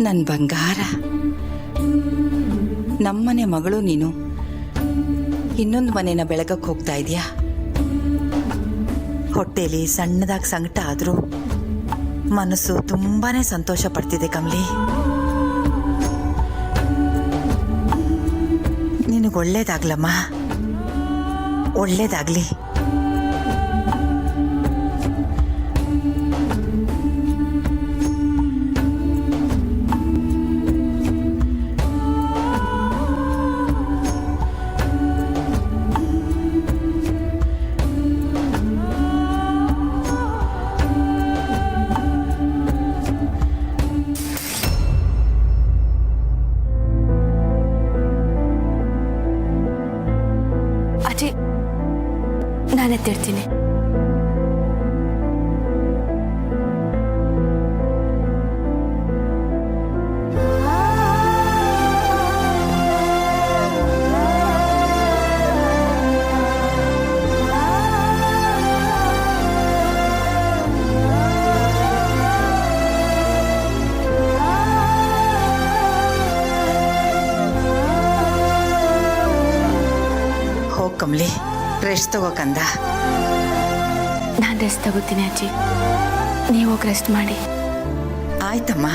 ನನ್ನ ಬಂಗಾರ, ನಮ್ಮನೆ ಮಗಳು ನೀನು ಇನ್ನೊಂದು ಮನೆನ ಬೆಳಗಕ್ಕೆ ಹೋಗ್ತಾ ಇದೆಯಾ? ಹೊಟ್ಟೆಲಿ ಸಣ್ಣದಾಗಿ ಸಂಕಟ ಆದರೂ ಮನಸ್ಸು ತುಂಬಾನೇ ಸಂತೋಷ ಪಡ್ತಿದೆ ಕಮಲಿ. ನಿನಗೆ ಒಳ್ಳೇದಾಗ್ಲಮ್ಮ, ಒಳ್ಳೇದಾಗ್ಲಿ. ನಾನು ಎತ್ತಿರ್ತೀನಿ. ಹೋಗ್ ಕಮಲಿ, ರೆಸ್ಟ್ ತಗೋಕಂದ. ನಾನು ರೆಸ್ಟ್ ತಗೋತೀನಿ ಅಜ್ಜಿ, ನೀವು ಹೋಗಿ ರೆಸ್ಟ್ ಮಾಡಿ. ಆಯ್ತಮ್ಮ.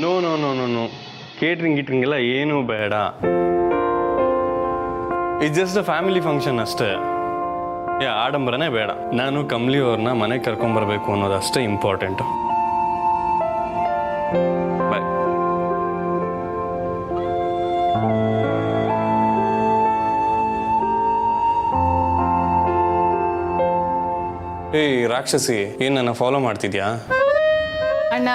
No no no no no catering ಗಿಟ್ರಿಂಗ್ ಎಲ್ಲ ಏನೂ ಬೇಡ. It's just a family function ಅಷ್ಟೇ. ಆಡಂಬರನೇ ಬೇಡ. ನಾನು ಕಮಲಿ ಅವ್ರನ್ನ ಮನೆಗೆ ಕರ್ಕೊಂಬರ್ಬೇಕು ಅನ್ನೋದಷ್ಟೇ ಇಂಪಾರ್ಟೆಂಟು. ಬಾಯ್. ಏಯ್ ರಾಕ್ಷಸಿ, ಏನು ನನ್ನ ಫಾಲೋ ಮಾಡ್ತಿದ್ಯಾ? ಅಣ್ಣ,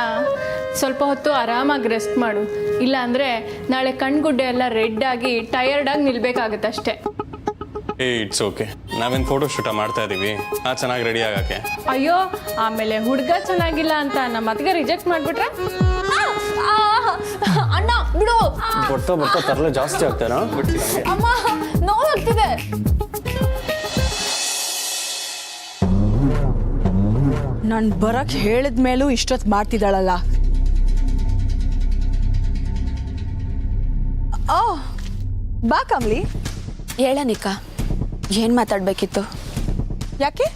ಸ್ವಲ್ಪ ಹೊತ್ತು ಆರಾಮಾಗಿ ರೆಸ್ಟ್ ಮಾಡು. ಇಲ್ಲ ಅಂದರೆ ನಾಳೆ ಕಣ್ಗುಡ್ಡೆ ಎಲ್ಲ ರೆಡ್ ಆಗಿ ಟಯರ್ಡಾಗಿ ನಿಲ್ಬೇಕಾಗತ್ತೆ ಅಷ್ಟೇ. It's okay. ನಾವೇನು ಫೋಟೋ ಶೂಟ ಮಾಡ್ತಾ ಇದ್ದೀವಿ, ಚೆನ್ನಾಗಿ ರೆಡಿ ಆಗಕ್ಕೆ. ಅಯ್ಯೋ, ಆಮೇಲೆ ಹುಡುಗ ಚೆನ್ನಾಗಿಲ್ಲ ಅಂತ ನಮ್ಮ ಅತ್ತಿಗೆ ರಿಜೆಕ್ಟ್ ಮಾಡಿಬಿಟ್ರೆ? ಅಣ್ಣ ಬಿಡು. ಬರ್ತಾ ಬರ್ತಾ ತರಲೆ ಜಾಸ್ತಿ ಆಗ್ತಾರಾ? ಅಮ್ಮ, ನೋವಾಗ್ತಿದೆ. ನಾನು ಬರಕ್ಕೆ ಹೇಳಿದ ಮೇಲೂ ಇಷ್ಟೊತ್ತು ಮಾಡ್ತಿದ್ದಾಳಲ್ಲ. ಬಾ ಕಮಲಿ. ಹೇಳನಿಕ, ಏನು ಮಾತಾಡಬೇಕಿತ್ತು? ಯಾಕೆ?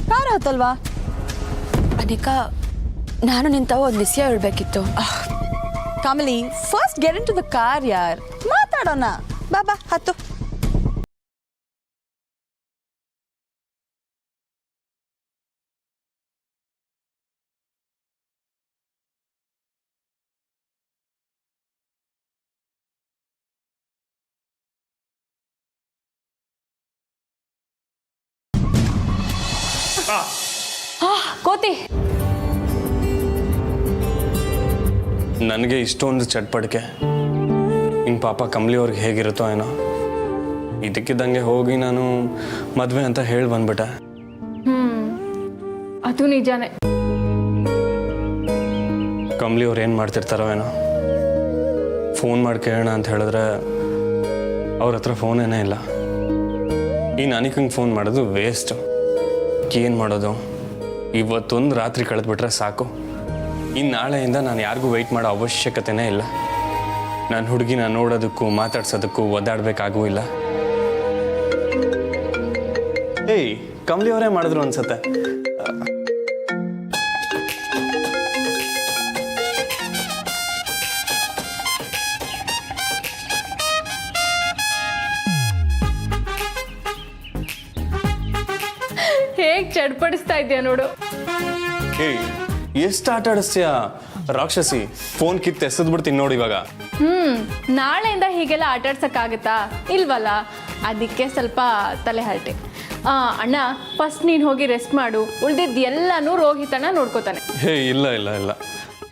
ಕಾರ ಹತ್ತಲ್ವಾ? ಅನಿಕಾ, ನಾನು ನಿಂತಾವ ಒಂದು ವಿಷಯ ಹೇಳ್ಬೇಕಿತ್ತು. Kamali, first get into the car ಯಾರ್, ಮಾತಾಡೋಣ. ಬಾ ಬಾ ಹತ್ತು. ಕೋತಿ, ನನಗೆ ಇಷ್ಟೊಂದು ಚಟ್ಪಡಿಕೆ. ಹಿಂಗೆ ಪಾಪ ಕಮಲಿ ಅವ್ರಿಗೆ ಹೇಗಿರುತ್ತೋ ಏನೋ. ಇದಕ್ಕಿದ್ದಂಗೆ ಹೋಗಿ ನಾನು ಮದುವೆ ಅಂತ ಹೇಳಿ ಬಂದ್ಬಿಟ್ಟೆ. ಅದು ನಿಜಾನೇ. ಕಮಲಿ ಅವ್ರು ಏನು ಮಾಡ್ತಿರ್ತಾರೋ ಏನೋ. ಫೋನ್ ಮಾಡಿ ಕೇಳೋಣ ಅಂತ ಹೇಳಿದ್ರೆ ಅವ್ರ ಹತ್ರ ಫೋನೇನೇ ಇಲ್ಲ. ಈ ನನಗೆ ಫೋನ್ ಮಾಡೋದು ವೇಸ್ಟು. ಏನು ಮಾಡೋದು? ಇವತ್ತೊಂದು ರಾತ್ರಿ ಕಳೆದ್ಬಿಟ್ರೆ ಸಾಕು. ಇನ್ನು ನಾಳೆಯಿಂದ ನಾನು ಯಾರಿಗೂ ವೆಯ್ಟ್ ಮಾಡೋ ಅವಶ್ಯಕತೆನೇ ಇಲ್ಲ. ನನ್ನ ಹುಡುಗಿನ ನೋಡೋದಕ್ಕೂ ಮಾತಾಡ್ಸೋದಕ್ಕೂ ಒದ್ದಾಡಬೇಕಾಗೂ ಇಲ್ಲ. ಏಯ್, ಕಮಲಿ ಅವರೇ ಮಾಡಿದ್ರು ಅನ್ಸತ್ತೆ. ಹೇಗೆ ಚಡ್ಪಡಿಸ್ತಾ ಇದೆಯಾ ನೋಡು. ಏಯ್, ಎಷ್ಟು ಆಟ ಆಡಿಸ್ತೀಯಾ ರಾಕ್ಷಸಿ? ಫೋನ್ ಕಿತ್ತು ಎಸೆದ್ಬಿಡ್ತೀನಿ ನೋಡಿ ಇವಾಗ. ನಾಳೆಯಿಂದ ಹೀಗೆಲ್ಲ ಆಟಾಡ್ಸಕ್ಕಾಗತ್ತಾ? ಇಲ್ವಲ್ಲ, ಅದಕ್ಕೆ ಸ್ವಲ್ಪ ತಲೆ ಹರಟೆ. ಅಣ್ಣ ಫಸ್ಟ್ ನೀನು ಹೋಗಿ ರೆಸ್ಟ್ ಮಾಡು, ಉಳ್ದಿದ್ದು ಎಲ್ಲನೂ ರೋಹಿತಣ್ಣ ನೋಡ್ಕೋತಾನೆ. ಹೇ ಇಲ್ಲ ಇಲ್ಲ ಇಲ್ಲ,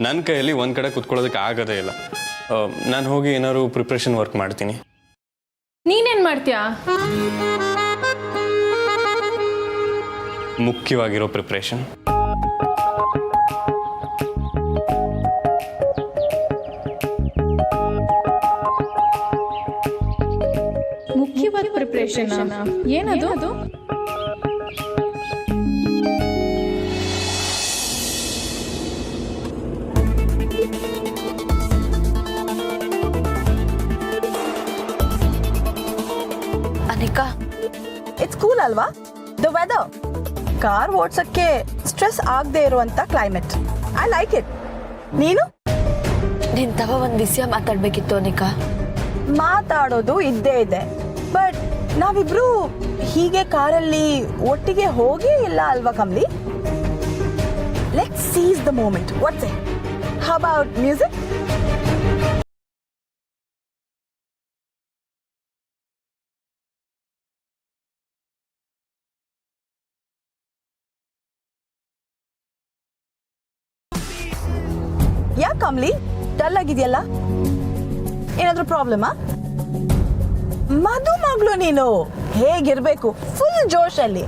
ನನ್ನ ಕೈಯಲ್ಲಿ ಒಂದು ಕಡೆ ಕುತ್ಕೊಳ್ಳೋದಕ್ಕೆ ಆಗೋದೇ ಇಲ್ಲ. ನಾನು ಹೋಗಿ ಏನಾದ್ರು ಪ್ರಿಪ್ರೇಷನ್ ವರ್ಕ್ ಮಾಡ್ತೀನಿ. ನೀನೇನು ಮಾಡ್ತೀಯಾ? ಮುಖ್ಯವಾಗಿರೋ ಪ್ರಿಪ್ರೇಷನ್. ಮುಖ್ಯವಾದ ಪ್ರಿಪ್ರೇಷನ್ ಏನದು? ಅನಿಕಾ, ಇಟ್ಸ್ ಕೂಲ್ ಅಲ್ವಾ? ದ ವೆದರ್, ಕಾರ್ ಓಡ್ಸಕ್ಕೆ ಸ್ಟ್ರೆಸ್ ಆಗದೆ ಇರುವಂತ ಕ್ಲೈಮೇಟ್. I like it. ನೀನು? ನಿನ್ ತವ ಒಂದ್ ವಿಷಯ ಮಾತಾಡ್ಬೇಕಿತ್ತು ಅನಿಕಾ. ಮಾತಾಡೋದು ಇದ್ದೇ ಇದೆ, ಬಟ್ ನಾವಿಬ್ರು ಹೀಗೆ ಕಾರಲ್ಲಿ ಒಟ್ಟಿಗೆ ಹೋಗೇ ಇಲ್ಲ ಅಲ್ವಾ Kamli? Let's seize the moment. What's it? How about music? ಯಾಕೆ ಕಮ್ಲಿ ಡಲ್ ಆಗಿದೆಯಲ್ಲ? ಏನಾದ್ರೂ ಪ್ರಾಬ್ಲಮಾ? ಮಧು ಮಗಳು ನೀನು ಹೇಗಿರ್ಬೇಕು? ಫುಲ್ ಜೋಶಲ್ಲಿ.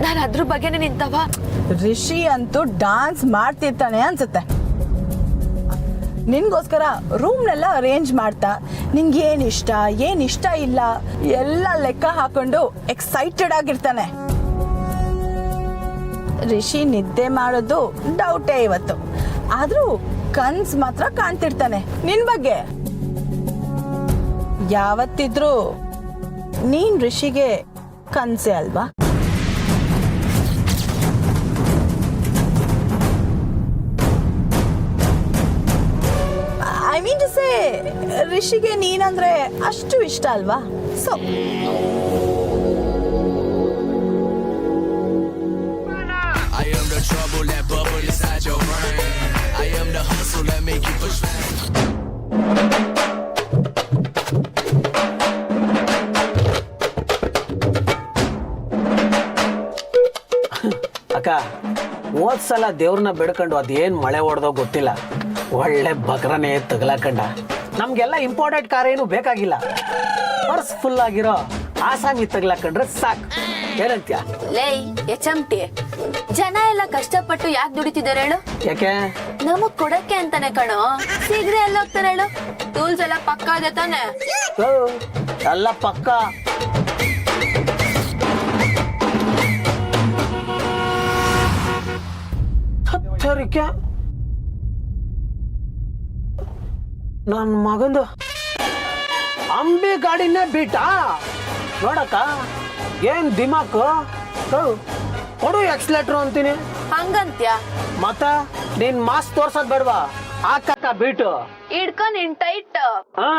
ನಾನು ಅದ್ರ ಬಗ್ಗೆನೇ ನಿಂತವ. ರಿಷಿ ಅಂತೂ ಡಾನ್ಸ್ ಮಾಡ್ತಿರ್ತಾನೆ ಅನ್ಸುತ್ತೆ. ನಿನ್ಗೋಸ್ಕರ ರೂಮ್ನೆಲ್ಲ ಅರೇಂಜ್ ಮಾಡ್ತಾ ನಿಂಗೆ ಏನ್ ಇಷ್ಟ ಇಲ್ಲ ಎಲ್ಲ ಲೆಕ್ಕ ಹಾಕೊಂಡು ಎಕ್ಸೈಟೆಡ್ ಆಗಿರ್ತಾನೆ. ರಿಷಿ ನಿದ್ದೆ ಮಾಡೋದು ಡೌಟೇ ಇವತ್ತು, ಆದ್ರೂ ಕನ್ಸ್ ಮಾತ್ರ ಕಾಣ್ತಿರ್ತಾನೆ ನಿನ್ ಬಗ್ಗೆ. ಯಾವತ್ತಿದ್ರೂ ನೀನ್ ರಿಷಿಗೆ ಕನ್ಸೆ ಅಲ್ವಾ? ಐ ಮೀನ್ ಟು ಸೇ, ರಿಷಿಗೆ ನೀನಂದ್ರೆ ಅಷ್ಟು ಇಷ್ಟ ಅಲ್ವಾ? So I am the trouble that bubble inside your brain. I am the hustle that make you push back. ಅಕ್ಕ, ಹೋದ್ಸಲ ದೇವ್ರನ್ನ ಬೆಡ್ಕೊಂಡು ಅದೇನ್ ಮಳೆ ಹೊಡೆದೋ ಗೊತ್ತಿಲ್ಲ, ಒಳ್ಳೆ ಬಕ್ರನೇ ತಗಲಾಕಂಡ. ನಮ್ಗೆಲ್ಲ ಇಂಪಾರ್ಟೆಂಟ್ ಕಾರ್ ಏನು ಬೇಕಾಗಿಲ್ಲ, ಪರ್ಸ್ ಫುಲ್ ಆಗಿರೋ ಆಸಾಮಿ ತಗಲಾಕಂಡ್ರೆ ಸಾಕು. ಏನಂತ್ಯ? ಲೇ ಎಚ್.ಎಂ.ಟಿ, ಜನ ಎಲ್ಲ ಕಷ್ಟಪಟ್ಟು ಯಾಕೆ ದುಡಿತಿದ್ದಾರೆ ಹೇಳು? ಯಾಕೆ? ನಮಗ್ ಕೊಡಕ್ಕೆ ಅಂತಾನೆ ಕಣೋ. ಶೀಘ್ರ ಎಲ್ಲ ಹೋಗ್ತಾರೆ ಹೇಳು? ಟೂಲ್ಸ್ ಎಲ್ಲ ಪಕ್ಕ ಇದೆ ತಾನೆ? ಓ, ಎಲ್ಲ ಪಕ್ಕ. ಹತ್ತರಿಕೆ ನನ್ನ ಮಗಂದು ಅಂಬಿ ಗಾಡಿನೇ ಬಿಟ್ಟ ನೋಡಕ್ಕ. ಏನ್ ದಿಮಾಕು? ಕೊಡು ಎಕ್ಸ್ಲೇಟ್ರು ಅಂತೀನಿ. ಹಂಗಂತ್ಯ? ಮತ್ತ ನೀನ್ ಮಾಸ್ ತೋರ್ಸೋದ್ ಬೇಡವಾ? ಹಾಕಕ್ಕ ಬೀಟು ಹಿಡ್ಕೊ ನಿನ್ ಟೈಟ್. ಹಾ.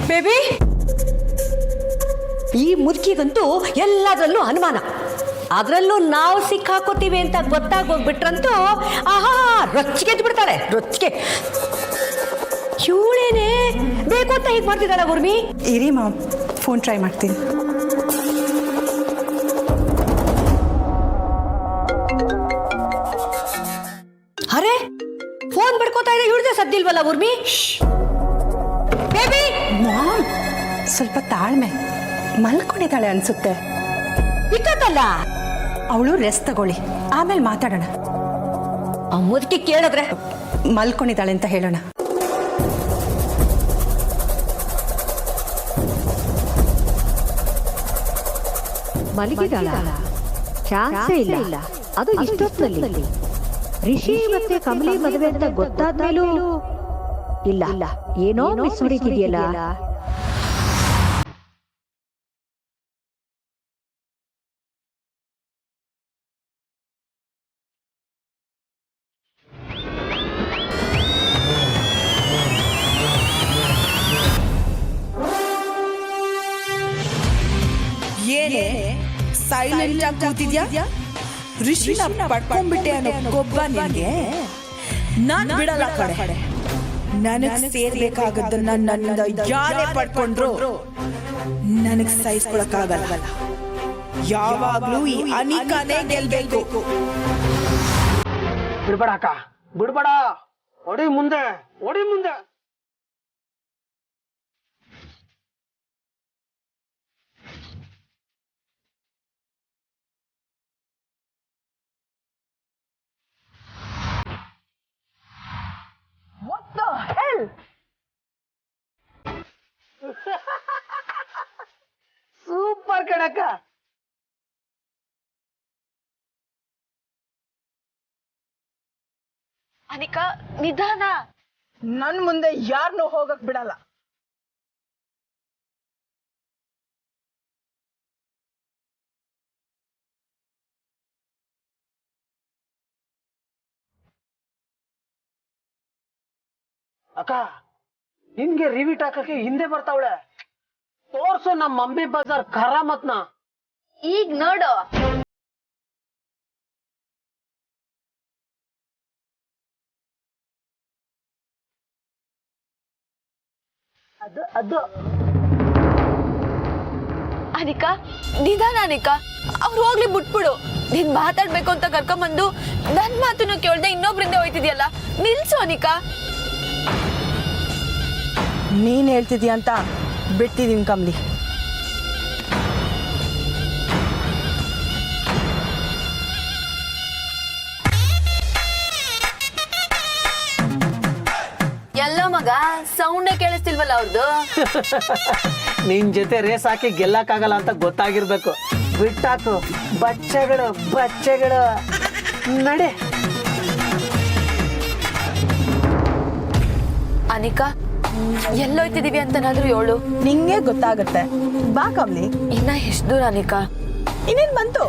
ಬೇಬಿ, ಈ ಮುದುಕಿಗಂತೂ ಎಲ್ಲದರಲ್ಲೂ ಅನುಮಾನ. ಅದರಲ್ಲೂ ನಾವು ಸಿಕ್ಕಾಕೋತೀವಿ ಅಂತ ಗೊತ್ತಾಗೋಗ್ಬಿಟ್ರಂತೂ ಆಹಾ ರೊಚ್ಚಿಗೆದ್ದು ಬಿಡ್ತಾಳೆ. ರೊಚ್ಚಿಗೆ ಇವಳೇನೆ ಬೇಕು ಅಂತ ಹೀಗೆ ಮಾಡ್ತಿದ್ದಾಳ. ಉರ್ಮಿ, ಇರಿ ಮಾಮ್, ಫೋನ್ ಟ್ರೈ ಮಾಡ್ತೀನಿ. ಅರೆ ಫೋನ್ ಬಿಡ್ಕೋತಾ ಇದೆ, ಇವಳದೇ ಸದ್ದಿಲ್ವಲ್ಲ ಉರ್ಮಿ? ಬೇಬಿ, ಮಾಮ್ ಸ್ವಲ್ಪ ತಾಳ್ಮೆ, ಮಲ್ಕೊಂಡಿದ್ದಾಳೆ ಅನ್ಸುತ್ತೆ. ಇಕ್ಕತ್ತಲ್ಲ, ಅವಳು ರೆಸ್ಟ್ ತಗೊಳ್ಳಿ, ಆಮೇಲೆ ಮಾತಾಡೋಣ. ಆ ಮುದುಕಿ ಕೇಳಿದ್ರೆ ಮಲ್ಕೊಂಡಿದ್ದಾಳೆ ಅಂತ ಹೇಳೋಣ. ಮಲಗಿದಾಳ? ಚಾನ್ಸೇ ಇಲ್ಲ. ಅದು ಇಷ್ಟೊತ್ತಿನಲ್ಲಿ. ರಿಷಿ ಮತ್ತೆ ಕಮಲಿ ಮದುವೆ ಅಂತ ಗೊತ್ತಾದ್ಮೇಲೂ ಇಲ್ಲ, ಏನೋ ಮಿಸ್ ಹೊಡಿತಿದೆಯಲ್ಲ. ಏನೇ ಸೈಲೆಂಟ್ ಆಗಿ ಕೂತಿದ್ಯಾ? ಋಷಿನ ಪಡ್ಕೊಂಡ್ಬಿಟ್ಟೆ ಅನ್ನೋ ಕೊಬ್ಬ ನಿನಗೆ? ನಾನ್ ಬಿಡಲ್ಲ ಕಡೆ. ನನಗ್ ಸೇರ್ಬೇಕಾಗದ್ದನ್ನ ನನ್ನಿಂದ ಯಾರೇ ಪಡ್ಕೊಂಡ್ರು ನನಗ್ ಸಹಿಸ್ಕೊಳಕ್ಕಾಗಲ್ಲ. ಯಾವಾಗ್ಲೂ ಈ ಅನಿಕಾನೇ ಗೆಲ್ಬೇಕು. ಬಿಡ್ಬೇಡ ಅಕ್ಕ, ಬಿಡ್ಬೇಡ. ಹೊಡಿ ಮುಂದೆ, ಹೊಡಿ ಮುಂದೆ. What the hell? ಸೂಪರ್ ಕಣಕ್ಕ. ಅನಿಕಾ ನಿಧಾನ. ನನ್ ಮುಂದೆ ಯಾರನ್ನೂ ಹೋಗಕ್ ಬಿಡಲ್ಲ. ಅಕ್ಕ, ನಿನ್ಗೆ ರಿವಿಟ್ ಹಾಕಕ್ಕೆ ಹಿಂದೆ ಬರ್ತಾವಳೆ. ತೋರ್ಸು ನಮ್ಮ ಮಮ್ಮಿ ಬಜಾರ್ ಕರಾಮತ್ನ. ಈಗ ನೋಡು. ಅದು ಅನಿಕಾ ನಿಧಾನ. ಅನಿಕಾ ಅವ್ರು ಹೋಗ್ಲಿ, ಬಿಟ್ಬಿಡು. ನೀನ್ ಮಾತಾಡ್ಬೇಕು ಅಂತ ಕರ್ಕೊಂಬಂದು ನನ್ ಮಾತನ್ನು ಕೇಳ್ದೆ ಇನ್ನೊಬ್ರಿಂದ ಹೋಯ್ತಿದ್ಯಲ್ಲ, ನಿಲ್ಸು ಅನಿಕಾ. ನೀನ್ ಹೇಳ್ತಿದ್ಯಾ ಅಂತ ಬಿಟ್ಟಿದೀನಿ ಕಮ್ಲಿ. ಎಲ್ಲೋ ಮಗ, ಸೌಂಡೇ ಕೇಳಿಸ್ತಿಲ್ವಲ್ಲ ಅವ್ರದ್ದು. ನಿನ್ ಜೊತೆ ರೇಸ್ ಹಾಕಿ ಗೆಲ್ಲಕ್ಕಾಗಲ್ಲ ಅಂತ ಗೊತ್ತಾಗಿರ್ಬೇಕು. ಬಿಟ್ಟಾಕು ಬಚ್ಚೆಗಳು, ಬಚ್ಚೆಗಳು. ನಡೆ. ಅನಿಕಾ ಎಲ್ಲೋಯ್ತಿದೀವಿ ಅಂತನಾದ್ರೂ ಹೇಳು. ನಿಂಗೆ ಗೊತ್ತಾಗತ್ತೆ. ಬಾ ಕಮ್ಲಿ. ಇನ್ನ ಎಷ್ಟು ದೂರ ಅನಿಕಾ? ಇನ್ನೇನ್ ಬಂತು.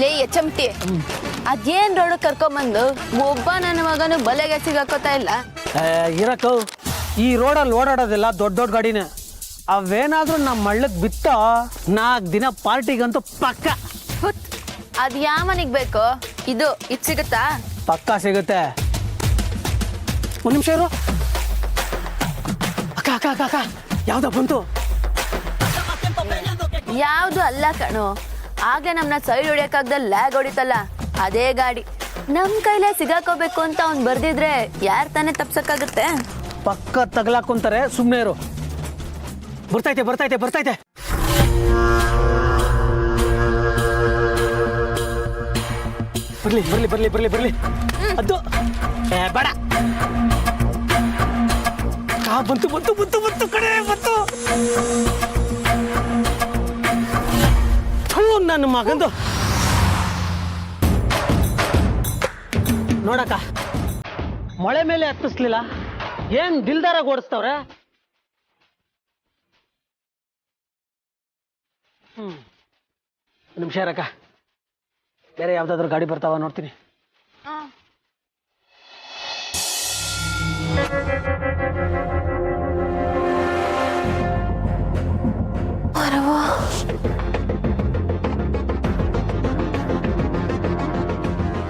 ಲೇ ಎಚ್ಚಮ್ತಿ, ಅದೇನ್ ರೋಡ್ ಕರ್ಕೊಂಬಂದು ಒಬ್ಬ ನನ್ನ ಮಗನು ಬಲೆಗೆ ಸಿಗಾಕೋತಾ ಇಲ್ಲ. ಇರಕ್ಕ, ಈ ರೋಡಲ್ಲಿ ಓಡಾಡೋದಿಲ್ಲ ದೊಡ್ಡ ದೊಡ್ಡ ಗಾಡಿನೇ. ಅವೇನಾದ್ರೂ ನಮ್ಮ ಮಳ್ಳಕ್ ಬಿತ್ತ 4 ದಿನ ಪಾರ್ಟಿಗಂತೂ ಪಕ್ಕ. ಅದ್ ಯಾವನಿಗ್ ಬೇಕು? ಇದು ಸಿಗುತ್ತಾ? ಪಕ್ಕ ಸಿಗುತ್ತೆ. ಒಂದ್ ನಿಮಿಷ ಇರು. ಅಕ್ಕ ಅಕ್ಕ ಅಕ್ಕ ಅಕ್ಕ, ಯಾವ್ದೋ ಬಂತು. ಯಾವ್ದು ಅಲ್ಲ ಕಣು, ಆಗ್ಲೇ ನಮ್ನ ಸೈಡ್ ಹೊಡಿಯಕ್ಕಾಗ್ದ ಲ್ಯಾಗ್ ಹೊಡಿತಲ್ಲ, ಅದೇ ಗಾಡಿ. ನಮ್ ಕೈಲೇ ಸಿಗಾಕೋಬೇಕು ಅಂತ ಅವ್ನ್ ಬರ್ದಿದ್ರೆ ಯಾರ್ ತಾನೇ ತಪ್ಸಕ್ಕಾಗತ್ತೆ? ಪಕ್ಕ ತಗಲಾಕೊಂತಾರೆ, ಸುಮ್ಮನೆ ಇರು. ಬರ್ತೈತೆ ಬರ್ತೈತೆ ಬರ್ತೈತೆ. ಬರ್ಲಿ ಬರ್ಲಿ ಬರ್ಲಿ ಬರ್ಲಿ ಬರ್ಲಿ. ಅದು ಬೇಡ. ಬಂತು ಬಂತು ಬಂತು ಬಂತು ಕಡೆ ಬಂತು. ನನ್ನ ಮಗಂದು ನೋಡಕ್ಕ, ಮೊಳೆ ಮೇಲೆ ಹತ್ತಿಸ್ಲಿಲ್ಲ. ಏನ್ ದಿಲ್ದಾರಾಗ ಓಡಿಸ್ತವ್ರೆ. ನಿಮಿಷ ಇರಕ್ಕ, ಬೇರೆ ಯಾವ್ದಾದ್ರು ಗಾಡಿ ಬರ್ತಾವ ನೋಡ್ತೀನಿ.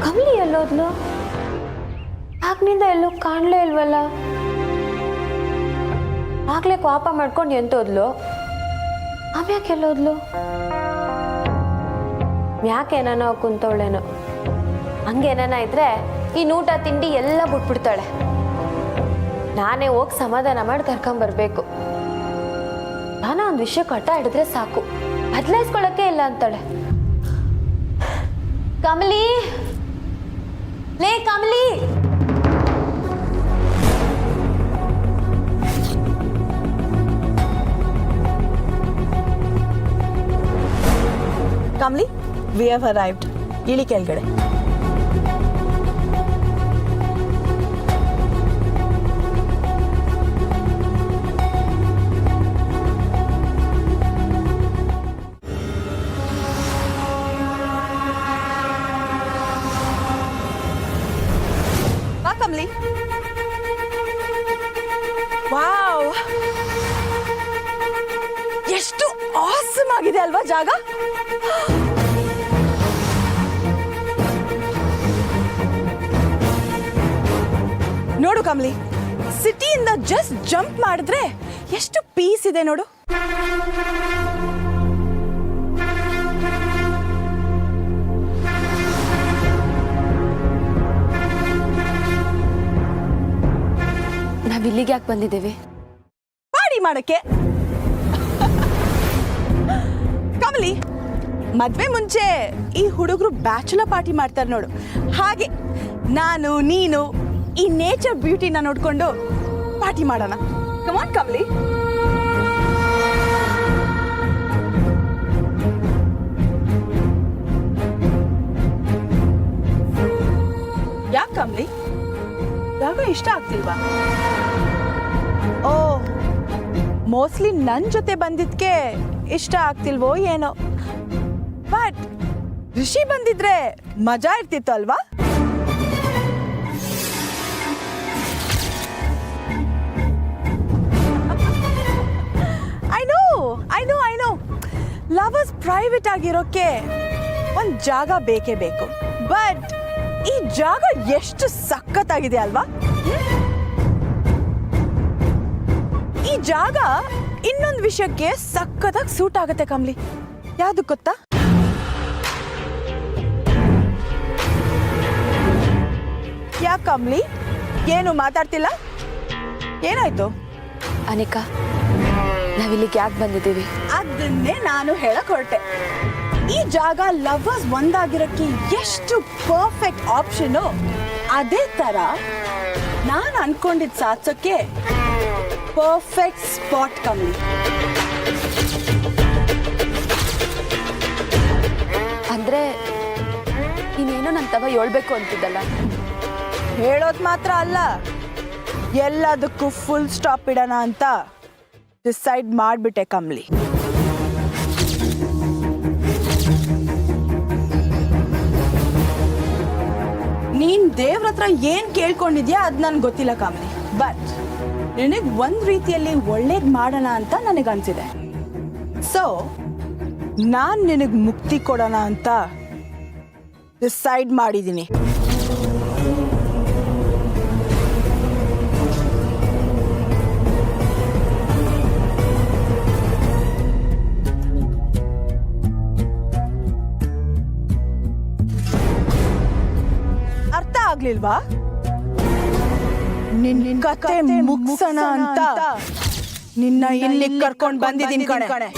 ಕಮಲಿ ಎಲ್ಲೋದ್ಲು? ಆಗ್ನಿಂದ ಎಲ್ಲೂ ಕಾಣ್ಲೇ ಇಲ್ವಲ್ಲ. ಆಗ್ಲೇ ಕೋಪ ಮಾಡ್ಕೊಂಡು ಎಂತೋದ್ಲು, ಆಮ್ಯಾಕೆ ಎಲ್ಲೋದ್ಲು? ಯಾಕೇನೋ ಕುಂತವಳೇನೋ. ಹಂಗೇನ ಇದ್ರೆ ಈ ಊಟ ತಿಂಡಿ ಎಲ್ಲ ಬಿಟ್ಬಿಡ್ತಾಳೆ. ನಾನೇ ಹೋಗಿ ಸಮಾಧಾನ ಮಾಡಿ ಕರ್ಕೊಂಬರ್ಬೇಕು. ನಾನು ಒಂದು ವಿಷಯ ಕಟ್ಟ ಹಿಡಿದ್ರೆ ಸಾಕು, ಬದಲಾಯಿಸ್ಕೊಳ್ಳೋಕೆ ಇಲ್ಲ ಅಂತಾಳೆ. ಕಮಲಿ, ಲೇ Kamali. Kamli, we have arrived. ಇಳಿ ಕೆಳಗಡೆ. ಬಾ ಕಮ್ಲಿ. ವಾವ್, ಎಷ್ಟು ಆಸಮ್ ಆಗಿದೆ ಅಲ್ವಾ ಜಾಗ. ನೋಡು ಕಮ್ಲಿ, ಸಿಟಿಯಿಂದ ಜಸ್ಟ್ ಜಂಪ್ ಮಾಡಿದ್ರೆ ಎಷ್ಟು ಪೀಸ್ ಇದೆ ನೋಡು. ನಾವ್ ಇಲ್ಲಿಗೆ ಯಾಕೆ ಬಂದಿದ್ದೇವೆ? ಪಾರ್ಟಿ ಮಾಡಕ್ಕೆ. ಕಮಲಿ, ಮದ್ವೆ ಮುಂಚೆ ಈ ಹುಡುಗರು ಬ್ಯಾಚುಲರ್ ಪಾರ್ಟಿ ಮಾಡ್ತಾರೆ ನೋಡು, ಹಾಗೆ ನಾನು ನೀನು ಈ ನೇಚರ್ ಬ್ಯೂಟಿನ ನೋಡ್ಕೊಂಡು ಪಾರ್ಟಿ ಮಾಡೋಣ. Come on Kamali. ಯಾಕೆ ಕಮಲಿ, ಜಾಗ ಇಷ್ಟ ಆಗ್ತಿಲ್ವಾ? ಓ, ಮೋಸ್ಟ್ಲಿ ನನ್ನ ಜೊತೆ ಬಂದಿದ್ಕೆ ಇಷ್ಟ ಆಗ್ತಿಲ್ವೋ ಏನೋ. ಬಟ್ ಋಷಿ ಬಂದಿದ್ರೆ ಮಜಾ ಇರ್ತಿತ್ತು ಅಲ್ವಾ? ಐ ನೋ ಲವರ್ಸ್ ಪ್ರೈವೇಟ್ ಆಗಿರೋಕೆ ಒಂದು ಜಾಗ ಬೇಕೇ ಬೇಕು. ಬಟ್ ಈ ಜಾಗ ಎಷ್ಟು ಸಖತ್ತಾಗಿದೆ ಅಲ್ವಾ? ಈ ಜಾಗ ಇನ್ನೊಂದು ವಿಷಯಕ್ಕೆ ಸಖತ್ತಾಗಿ ಸೂಟ್ ಆಗುತ್ತೆ ಕಮ್ಲಿ. ಯಾವ್ದು ಗೊತ್ತಾ? ಯಾಕೆ ಕಮ್ಲಿ, ಏನು ಮಾತಾಡ್ತಿಲ್ಲ? ಏನಾಯ್ತು? ಅನಿಕಾ, ನಾವಿಲ್ಲಿಗೆ ಯಾಕೆ ಬಂದಿದ್ದೀವಿ? ಅದನ್ನೇ ನಾನು ಹೇಳಕ್ ಹೊರಟೆ. ಈ ಜಾಗ ಲವರ್ಸ್ ಒಂದಾಗಿರಕ್ಕೆ ಎಷ್ಟು ಪರ್ಫೆಕ್ಟ್ ಆಪ್ಷನ್, ಅದೇ ತರ ನಾನು ಅನ್ಕೊಂಡಿದ್ ಸಾಧಿಸೋಕೆ ಪರ್ಫೆಕ್ಟ್ ಸ್ಪಾಟ್ ಕಮ್ಲಿ. ಅಂದ್ರೆ ನೀನೇನೋ ನನ್ನ ತವ ಹೇಳ್ಬೇಕು ಅಂತಿದ್ದಲ್ಲ? ಹೇಳೋದ್ ಮಾತ್ರ ಅಲ್ಲ, ಎಲ್ಲದಕ್ಕೂ ಫುಲ್ ಸ್ಟಾಪ್ ಇಡೋಣ ಅಂತ ಡಿಸೈಡ್ ಮಾಡ್ಬಿಟ್ಟೆ ಕಮ್ಲಿ. ನೀನ್ ದೇವ್ರ ಹತ್ರ ಏನ್ ಕೇಳ್ಕೊಂಡಿದ್ಯಾ ಅದ್ ನನ್ಗೆ ಗೊತ್ತಿಲ್ಲ ಕಮ್ಲಿ. ಬಟ್ ನಿನಗ್ ಒಂದ್ ರೀತಿಯಲ್ಲಿ ಒಳ್ಳೇದ್ ಮಾಡೋಣ ಅಂತ ನನಗನ್ಸಿದೆ. ಸೊ ನಾನ್ ನಿನಗ್ ಮುಕ್ತಿ ಕೊಡೋಣ ಅಂತ ಡಿಸೈಡ್ ಮಾಡಿದ್ದೀನಿ. ಅರ್ಥ ಆಗ್ಲಿಲ್ವಾ? ನಿನ್ನ ಕತೆ ಮುಗ್ಸೋಣ ಅಂತ ನಿನ್ನ ಇಲ್ಲಿ ಕರ್ಕೊಂಡು ಬಂದಿದ್ದೀನಿ ಕಣೆ.